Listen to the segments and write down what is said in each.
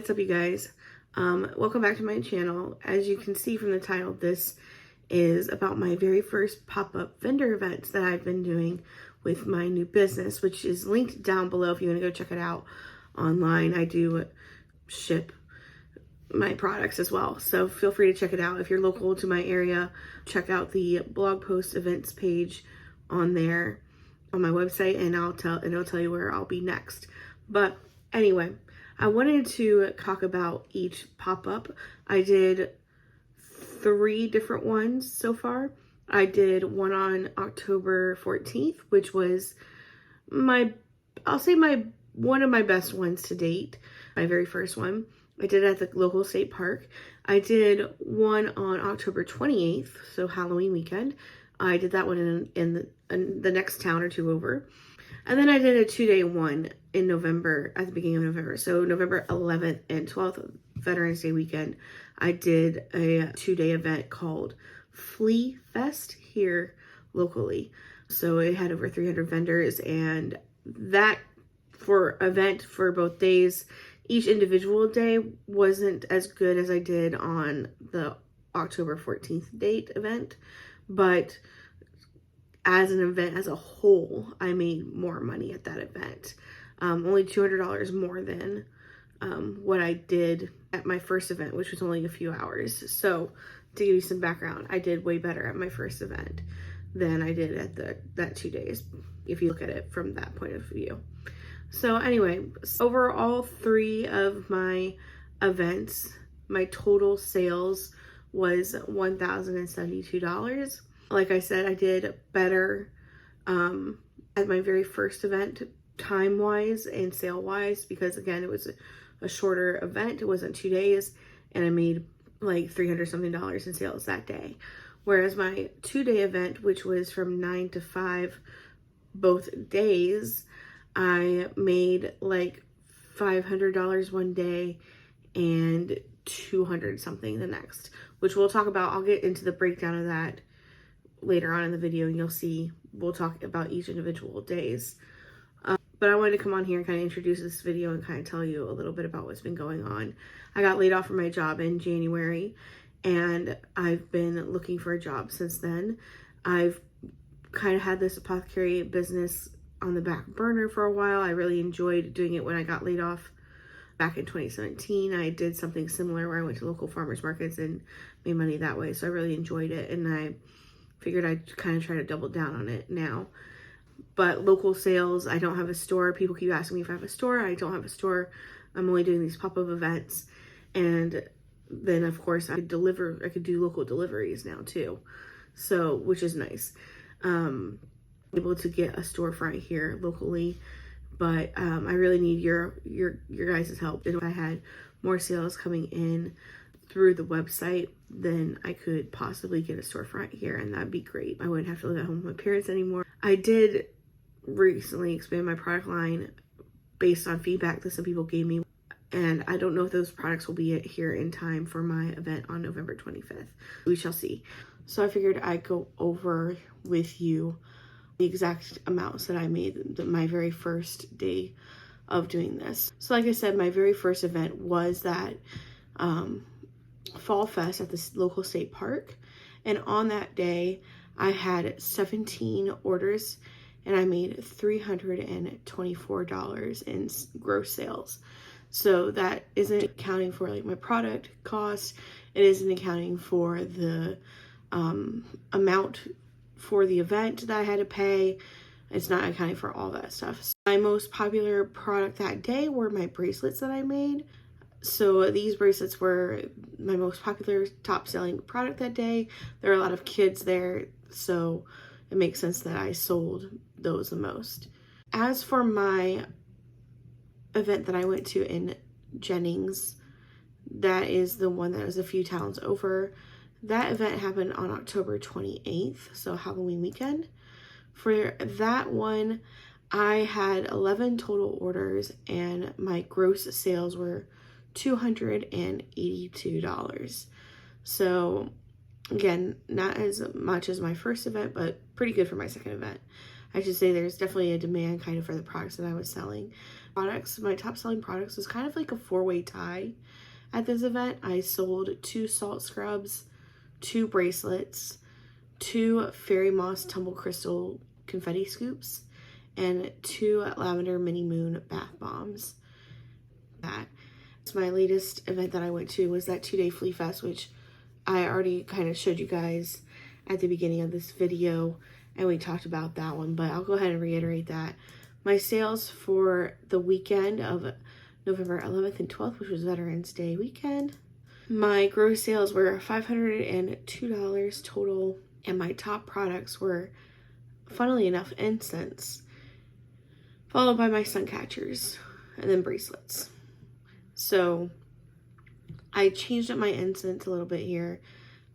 What's up, you guys? Welcome back to my channel. As you can see from the title, this is about my very first pop-up vendor events that I've been doing with my new business, which is linked down below if you want to go check it out online. I do ship my products as well, so feel free to check it out. If you're local to my area, check out the blog post events page on there on my website, and it'll tell you where I'll be next. But anyway, I wanted to talk about each pop-up. I did 3 different ones so far. I did one on October 14th, which was one of my best ones to date. My very first one. I did it at the local state park. I did one on October 28th, so Halloween weekend. I did that one in the next town or two over. And then I did a 2-day one in November, at the beginning of November. So November 11th and 12th, Veterans Day weekend, I did a 2-day event called Flea Fest here locally. So it had over 300 vendors, and that event for both days, each individual day wasn't as good as I did on the October 14th date event, but as an event as a whole, I made more money at that event. Only $200 more than what I did at my first event, which was only a few hours. So to give you some background, I did way better at my first event than I did at that 2 days, if you look at it from that point of view. So anyway, over all 3 of my events, my total sales was $1,072. Like I said, I did better at my very first event, time-wise and sale-wise, because again, it was a shorter event. It wasn't 2 days, and I made like $300 something in sales that day. Whereas my 2-day event, which was from 9 to 5 both days, I made like $500 one day and $200 something the next, which we'll talk about. I'll get into the breakdown of that later on in the video, and you'll see we'll talk about each individual days. But I wanted to come on here and kind of introduce this video and kind of tell you a little bit about what's been going on. I got laid off from my job in January, and I've been looking for a job since then. I've kind of had this apothecary business on the back burner for a while. I really enjoyed doing it when I got laid off back in 2017. I did something similar where I went to local farmers markets and made money that way. So I really enjoyed it, and I figured I'd kind of try to double down on it now. But local sales, I don't have a store. People keep asking me if I have a store. I don't have a store. I'm only doing these pop-up events. And then of course I could do local deliveries now too. So, which is nice. Able to get a storefront here locally, but I really need your guys' help. If I had more sales coming in through the website, then I could possibly get a storefront here, and that'd be great. I wouldn't have to live at home with my parents anymore. I did recently expand my product line based on feedback that some people gave me, and I don't know if those products will be here in time for my event on November 25th. We shall see. So I figured I'd go over with you the exact amounts that I made my very first day of doing this. So like I said, my very first event was that Fall Fest at the local state park, and on that day I had 17 orders and I made $324 in gross sales. So that isn't accounting for like my product cost. It isn't accounting for the amount for the event that I had to pay. It's not accounting for all that stuff. So my most popular product that day were my bracelets that I made. So these bracelets were my most popular top selling product that day. There are a lot of kids there, so it makes sense that I sold those the most. As for my event that I went to in Jennings, that is the one that was a few towns over. That event happened on October 28th, so Halloween weekend. For that one, I had 11 total orders, and my gross sales were $282. So again, not as much as my first event, but pretty good for my second event. I should say there's definitely a demand kind of for the products that I was selling. My top selling products was kind of like a four-way tie at this event. I sold 2 salt scrubs, 2 bracelets, 2 fairy moss tumble crystal confetti scoops, and 2 lavender mini moon bath bombs. My latest event that I went to was that 2-day flea fest, which I already kind of showed you guys at the beginning of this video, and we talked about that one, but I'll go ahead and reiterate that. My sales for the weekend of November 11th and 12th, which was Veterans Day weekend, my gross sales were $502 total, and my top products were, funnily enough, incense, followed by my sun catchers, and then bracelets. So I changed up my incense a little bit here.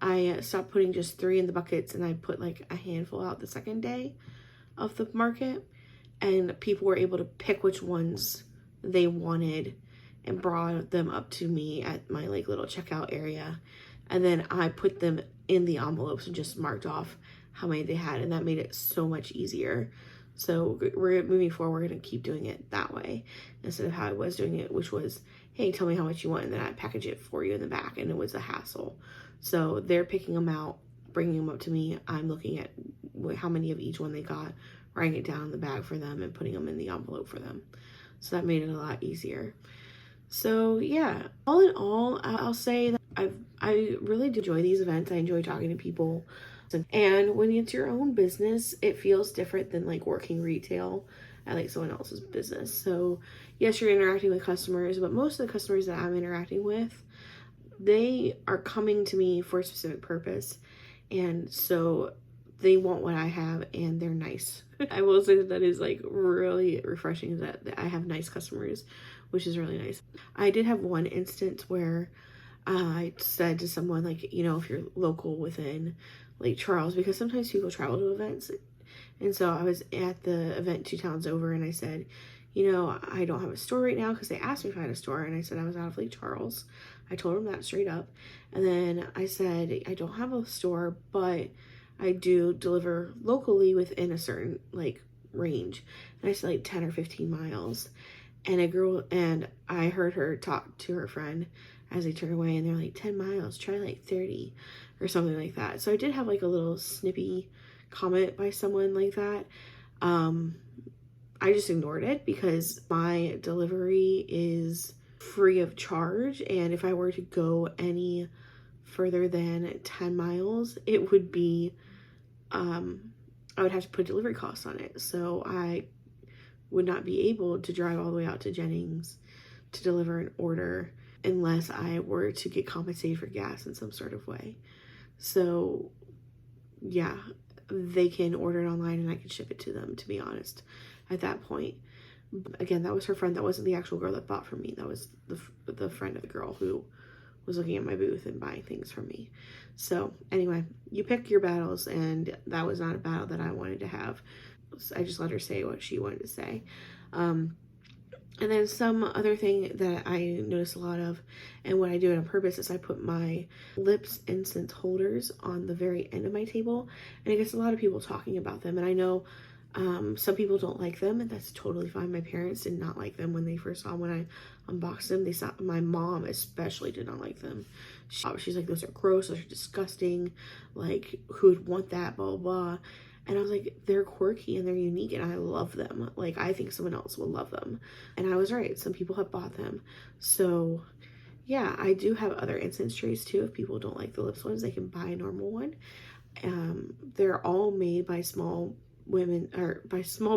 I stopped putting just 3 in the buckets, and I put like a handful out the second day of the market, and people were able to pick which ones they wanted and brought them up to me at my like little checkout area, and then I put them in the envelopes and just marked off how many they had, and that made it so much easier. So we're moving forward, we're gonna keep doing it that way instead of how I was doing it, which was, hey, tell me how much you want, and then I package it for you in the back, and it was a hassle. So they're picking them out, bringing them up to me. I'm looking at how many of each one they got, writing it down in the bag for them, and putting them in the envelope for them. So that made it a lot easier. So yeah, all in all, I'll say that I really do enjoy these events. I enjoy talking to people. And when it's your own business, it feels different than like working retail at like someone else's business. So yes, you're interacting with customers, but most of the customers that I'm interacting with, they are coming to me for a specific purpose. And so they want what I have, and they're nice. I will say that is like really refreshing that I have nice customers, which is really nice. I did have one instance where I said to someone, like, you know, if you're local within Lake Charles, because sometimes people travel to events. And so I was at the event 2 towns over, and I said, you know, I don't have a store right now, because they asked me if I had a store, and I said I was out of Lake Charles. I told them that straight up. And then I said, I don't have a store, but I do deliver locally within a certain like range. And I said like 10 or 15 miles. And I heard her talk to her friend as they turned away, and they're like, 10 miles, try like 30 or something like that. So I did have like a little snippy comment by someone like that. I just ignored it because my delivery is free of charge, and if I were to go any further than 10 miles, it would be I would have to put delivery costs on it. So I would not be able to drive all the way out to Jennings to deliver an order unless I were to get compensated for gas in some sort of way. So yeah, they can order it online and I can ship it to them, to be honest, at that point. Again, that was her friend. That wasn't the actual girl that bought from me. That was the friend of the girl who was looking at my booth and buying things from me. So anyway, you pick your battles, and that was not a battle that I wanted to have. I just let her say what she wanted to say. And then some other thing that I notice a lot of, and what I do on purpose, is I put my lips incense holders on the very end of my table, and it gets a lot of people talking about them. And I know some people don't like them, and that's totally fine. My parents did not like them when they first saw them. When I unboxed them, my mom especially did not like them. She's like, those are gross, those are disgusting, like, who would want that, blah, blah, blah. And I was like, they're quirky and they're unique, and I love them. Like, I think someone else will love them. And I was right. Some people have bought them. So yeah, I do have other incense trays too. If people don't like the lips ones, they can buy a normal one. They're all made by small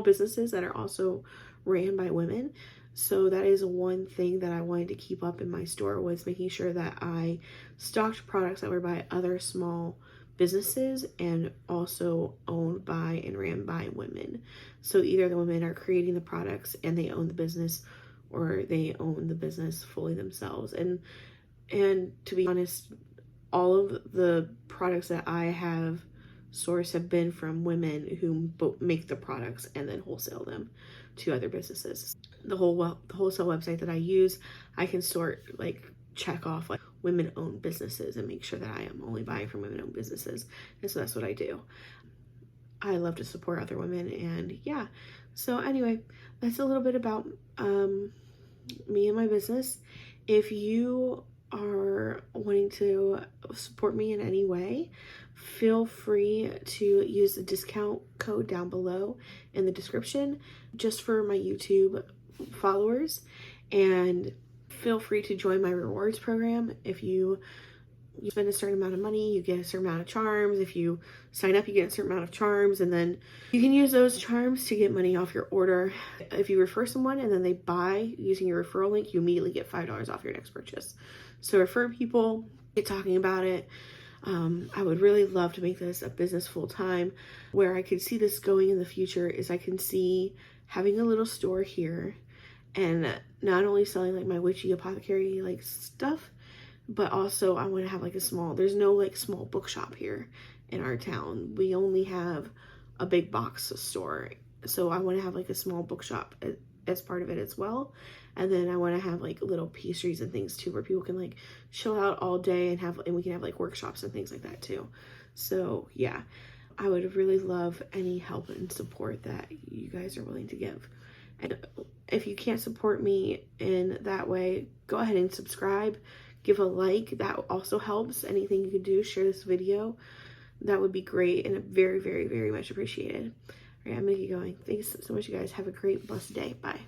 businesses that are also ran by women. So that is one thing that I wanted to keep up in my store, was making sure that I stocked products that were by other small businesses and also owned by and ran by women. So either the women are creating the products and they own the business, or they own the business fully themselves. And to be honest, all of the products that I have sourced have been from women who make the products and then wholesale them to other businesses. The wholesale website that I use, I can check off like women-owned businesses and make sure that I am only buying from women-owned businesses. And so that's what I do. I love to support other women. And yeah, so anyway, that's a little bit about me and my business. If you are wanting to support me in any way, feel free to use the discount code down below in the description just for my YouTube followers, and feel free to join my rewards program. If you spend a certain amount of money, you get a certain amount of charms. If you sign up, you get a certain amount of charms, and then you can use those charms to get money off your order. If you refer someone and then they buy using your referral link, you immediately get $5 off your next purchase. So refer people, get talking about it. I would really love to make this a business full time. Where I could see this going in the future is I can see having a little store here and not only selling like my witchy apothecary like stuff, but also I want to have like a small, there's no like small bookshop here in our town. We only have a big box store. So I want to have like a small bookshop as part of it as well. And then I want to have like little pastries and things too, where people can like chill out all day and we can have like workshops and things like that too. So yeah, I would really love any help and support that you guys are willing to give. And if you can't support me in that way, go ahead and subscribe, give a like. That also helps. Anything you can do, share this video. That would be great and very, very, very much appreciated. All right, I'm gonna keep going. Thanks so much, you guys. Have a great, blessed day. Bye.